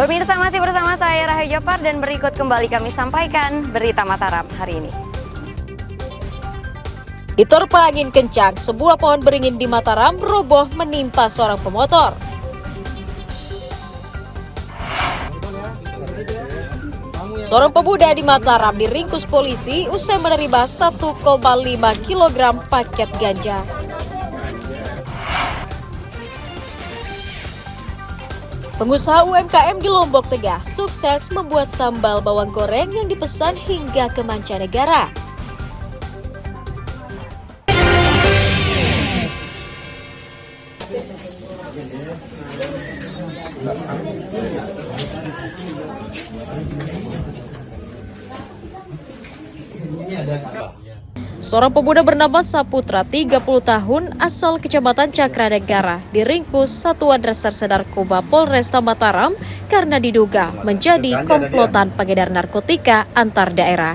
Pemirsa, masih bersama saya Rahayu Jafar dan berikut kembali kami sampaikan berita Mataram hari ini. Diterpa angin kencang, sebuah pohon beringin di Mataram roboh menimpa seorang pemotor. Seorang pemuda di Mataram diringkus polisi usai menerima 1,5 kg paket ganja. Pengusaha UMKM di Lombok Tengah sukses membuat sambal bawang goreng yang dipesan hingga ke mancanegara. Seorang pemuda bernama Saputra, 30 tahun, asal Kecamatan Cakranegara, diringkus Satuan Reserse Narkoba Polresta Mataram karena diduga menjadi komplotan pengedar narkotika antar daerah.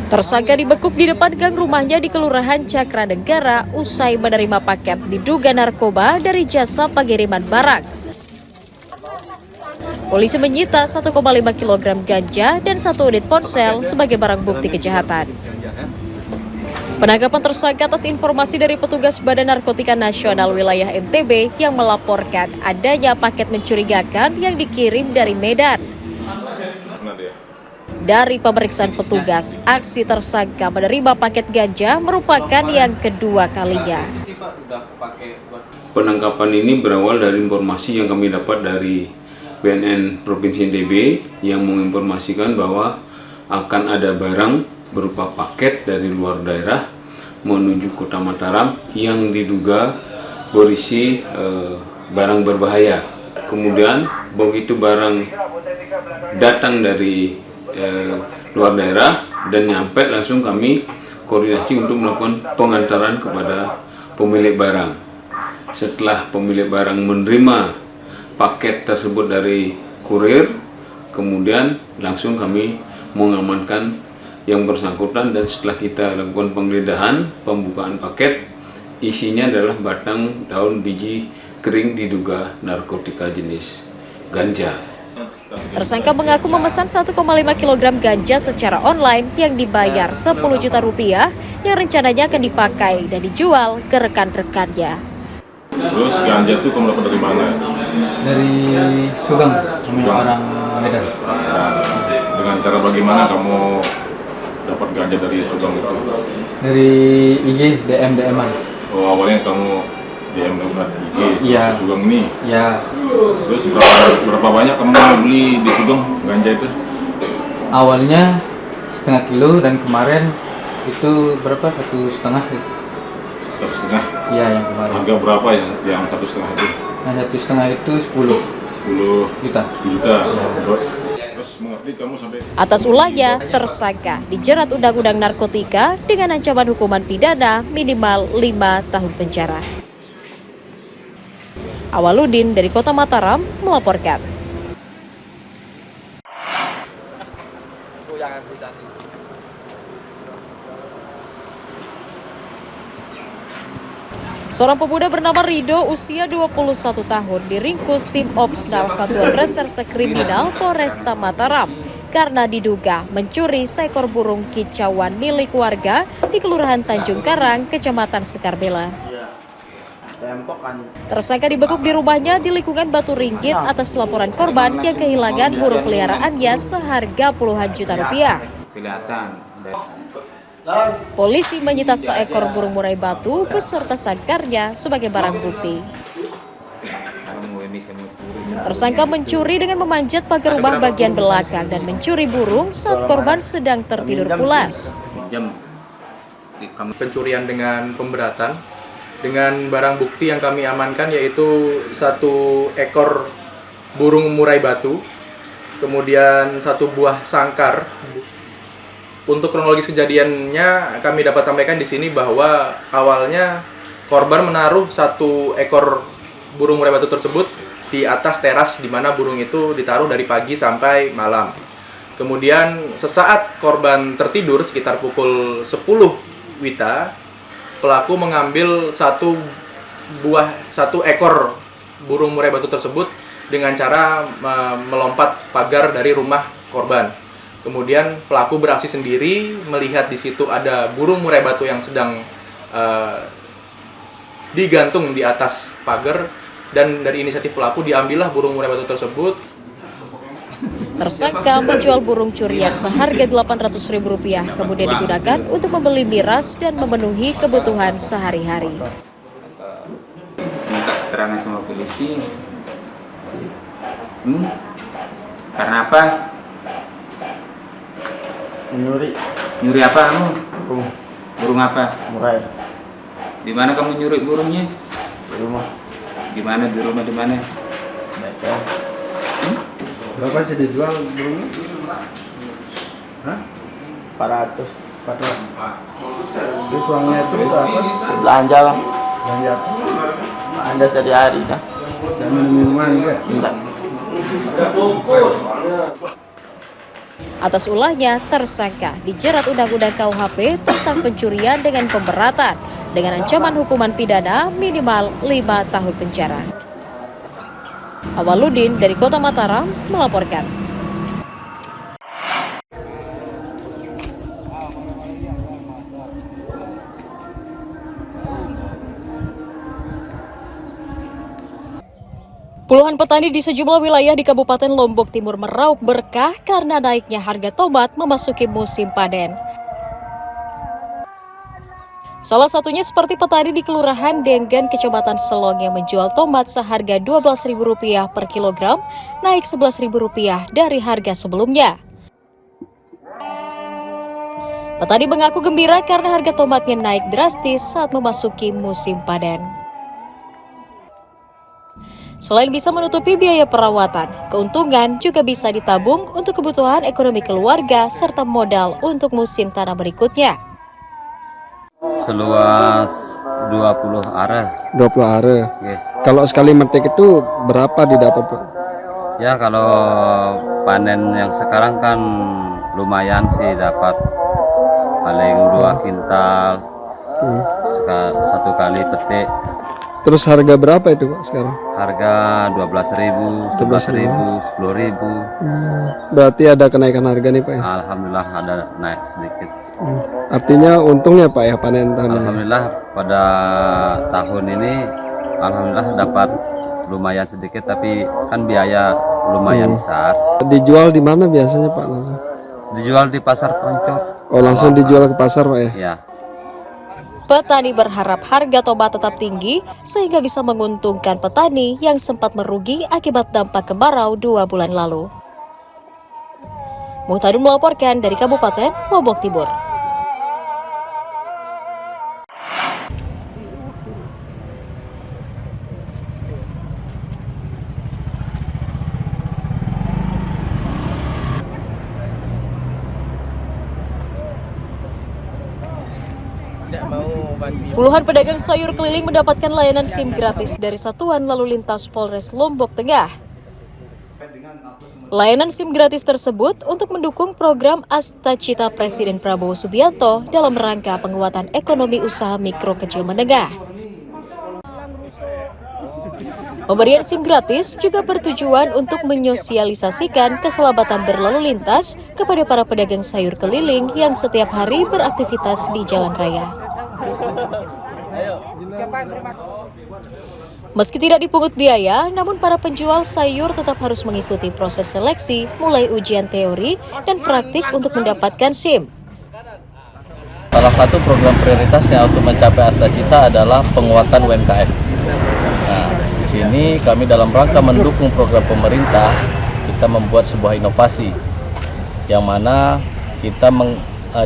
Tersangka dibekuk di depan gang rumahnya di Kelurahan Cakranegara usai menerima paket diduga narkoba dari jasa pengiriman barang. Polisi menyita 1,5 kg ganja dan 1 unit ponsel sebagai barang bukti kejahatan. Penangkapan tersangka atas informasi dari petugas Badan Narkotika Nasional Wilayah NTB yang melaporkan adanya paket mencurigakan yang dikirim dari Medan. Dari pemeriksaan petugas, aksi tersangka menerima paket ganja merupakan yang kedua kalinya. Penangkapan ini berawal dari informasi yang kami dapat dari BNN Provinsi NTB yang menginformasikan bahwa akan ada barang berupa paket dari luar daerah menuju Kota Mataram yang diduga berisi barang berbahaya. Kemudian begitu barang datang dari luar daerah dan nyampe, langsung kami koordinasi untuk melakukan pengantaran kepada pemilik barang. Setelah pemilik barang menerima paket tersebut dari kurir, kemudian langsung kami mengamankan yang bersangkutan, dan setelah kita lakukan penggeledahan, pembukaan paket, isinya adalah batang daun biji kering diduga narkotika jenis ganja. Tersangka mengaku memesan 1,5 kg ganja secara online yang dibayar 10 juta rupiah yang rencananya akan dipakai dan dijual ke rekan-rekannya. Terus ganja itu kamu dapat dari mana? Dari Sugeng, orang Medan. Dengan cara bagaimana kamu dapat ganja dari Sugeng itu? Dari IG, DM-an. Oh, awalnya kamu DM lewat IG, Iya. Sugeng ini? Ya, Terus berapa banyak kamu beli di Sugeng ganja itu? awalnya setengah kilo dan kemarin itu berapa? 1,5 gitu. 1,5? Iya, yang kemarin. Harga berapa ya yang 1,5 itu? Nah, 1,5 itu 10 juta. Juta. Terus mengerti kamu sampai... Atas ulahnya, tersangka dijerat Undang-Undang Narkotika dengan ancaman hukuman pidana minimal 5 tahun penjara. Awaludin dari Kota Mataram melaporkan. Seorang pemuda bernama Rido, usia 21 tahun, diringkus tim Opsnal Satuan Reserse Kriminal Polresta Mataram karena diduga mencuri seekor burung kicauan milik warga di Kelurahan Tanjung Karang, Kecamatan Sekarbela. Tersangka dibekuk di rumahnya di lingkungan Batu Ringgit atas laporan korban yang kehilangan burung peliharaannya seharga puluhan juta rupiah. Polisi menyita seekor burung murai batu beserta sangkarnya sebagai barang bukti. Tersangka mencuri dengan memanjat pagar rumah bagian belakang dan mencuri burung saat korban sedang tertidur pulas. Pencurian dengan pemberatan dengan barang bukti yang kami amankan yaitu 1 ekor burung murai batu, kemudian 1 buah sangkar. Untuk kronologis kejadiannya kami dapat sampaikan di sini bahwa awalnya korban menaruh 1 ekor burung murai batu tersebut di atas teras di mana burung itu ditaruh dari pagi sampai malam. Kemudian sesaat korban tertidur sekitar pukul 10 WITA, pelaku mengambil 1 ekor burung murai batu tersebut dengan cara melompat pagar dari rumah korban. Kemudian pelaku beraksi sendiri, melihat di situ ada burung murai batu yang sedang digantung di atas pagar, dan dari inisiatif pelaku diambillah burung murai batu tersebut. Tersangka menjual burung curian seharga Rp800.000 kemudian digunakan untuk membeli miras dan memenuhi kebutuhan sehari-hari. Minta keterangan sama polisi. Karena apa? Nyuri apa kamu? Burung apa? Murai. Di mana kamu nyuri burungnya? Di rumah. Di mana? Di rumah di mana? Berapa sih dijual burungnya? Hah? 400. Terus uangnya itu apa? Belanja lah, Belanja apa? Anda setiap hari kan? Dan minuman juga? Enggak. Atas ulahnya, tersangka dijerat Undang-Undang KUHP tentang pencurian dengan pemberatan dengan ancaman hukuman pidana minimal 5 tahun penjara. Awaludin dari Kota Mataram melaporkan. Puluhan petani di sejumlah wilayah di Kabupaten Lombok Timur meraup berkah karena naiknya harga tomat memasuki musim panen. Salah satunya seperti petani di Kelurahan Denggan, Kecamatan Selong yang menjual tomat seharga Rp12.000 per kilogram, naik Rp11.000 dari harga sebelumnya. Petani mengaku gembira karena harga tomatnya naik drastis saat memasuki musim panen. Selain bisa menutupi biaya perawatan, keuntungan juga bisa ditabung untuk kebutuhan ekonomi keluarga serta modal untuk musim tanam berikutnya. Seluas 20 are. 20 are. Yeah. Kalau sekali metik itu berapa didapat, Pak? Ya kalau panen yang sekarang kan lumayan sih, dapat paling 2 kintal satu kali petik. Terus harga berapa itu, Pak, sekarang? Harga 12.000, 11.000, 10.000. Berarti ada kenaikan harga nih, Pak, ya? Alhamdulillah ada naik sedikit. Artinya untungnya, Pak, ya, panen tahun ini? Alhamdulillah pada tahun ini alhamdulillah dapat lumayan sedikit, tapi kan biaya lumayan besar. Dijual di mana biasanya, Pak? Langsung? Dijual di pasar Poncok. Oh, langsung dijual ke pasar, Pak, ya? Ya. Petani berharap harga tomat tetap tinggi sehingga bisa menguntungkan petani yang sempat merugi akibat dampak kemarau 2 bulan lalu. Muhtadun melaporkan dari Kabupaten Lombok Timur. Puluhan pedagang sayur keliling mendapatkan layanan SIM gratis dari Satuan Lalu Lintas Polres Lombok Tengah. Layanan SIM gratis tersebut untuk mendukung program Asta Cita Presiden Prabowo Subianto dalam rangka penguatan ekonomi usaha mikro kecil menengah. Pemberian SIM gratis juga bertujuan untuk menyosialisasikan keselamatan berlalu lintas kepada para pedagang sayur keliling yang setiap hari beraktivitas di jalan raya. Meski tidak dipungut biaya, namun para penjual sayur tetap harus mengikuti proses seleksi mulai ujian teori dan praktik untuk mendapatkan SIM. Salah satu program prioritas yang untuk mencapai Asta Cita adalah penguatan UMKM. Nah, di sini kami dalam rangka mendukung program pemerintah, kita membuat sebuah inovasi yang mana kita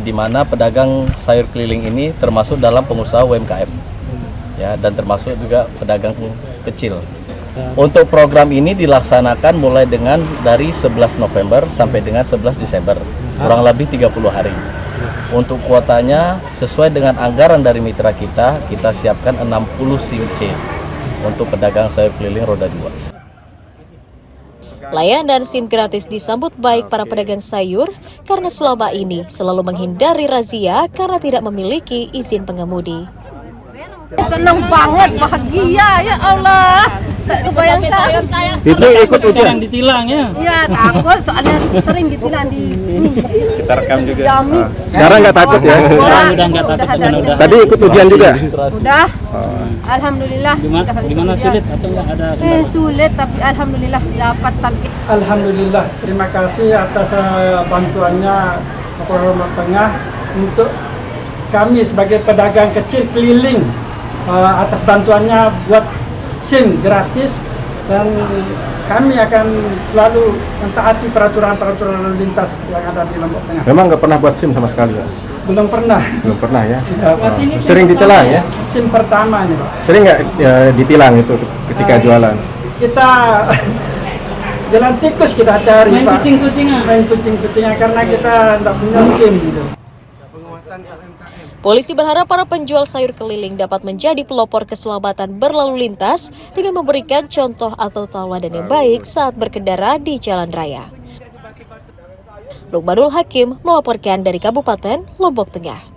di mana pedagang sayur keliling ini termasuk dalam pengusaha UMKM, ya, dan termasuk juga pedagang kecil. Untuk program ini dilaksanakan mulai dari 11 November sampai dengan 11 Desember, kurang lebih 30 hari. Untuk kuotanya sesuai dengan anggaran dari mitra kita siapkan 60 SIM C untuk pedagang sayur keliling roda 2. Layanan SIM gratis disambut baik para pedagang sayur karena selama ini selalu menghindari razia karena tidak memiliki izin pengemudi. Senang banget, bahagia, ya Allah. Itu ikut ujian. Ditilang ya. Iya, takut soalnya sering ditilang di Kita rekam juga. Jami. Sekarang nggak takut ya? Udah nggak takut teman udah. Tadi ikut ujian juga. Udah. Alhamdulillah. Gimana sulit atau nggak ada? Sulit tapi alhamdulillah dapat target. Alhamdulillah, terima kasih atas bantuannya Kapolres Lombok Tengah untuk kami sebagai pedagang kecil keliling, atas bantuannya buat SIM gratis, dan kami akan selalu mentaati peraturan-peraturan lalu lintas yang ada di Lombok Tengah. Memang nggak pernah buat SIM sama sekali ya? Belum pernah. Belum pernah ya? Ya, Sering ditilang ya? SIM pertama nih Pak. Sering nggak ditilang itu ketika jualan? Kita jalan tikus kita cari Pak. Main kucing-kucingan karena kita tidak punya SIM gitu. Polisi berharap para penjual sayur keliling dapat menjadi pelopor keselamatan berlalu lintas dengan memberikan contoh atau tauladan yang baik saat berkendara di jalan raya. Lukmanul Hakim melaporkan dari Kabupaten Lombok Tengah.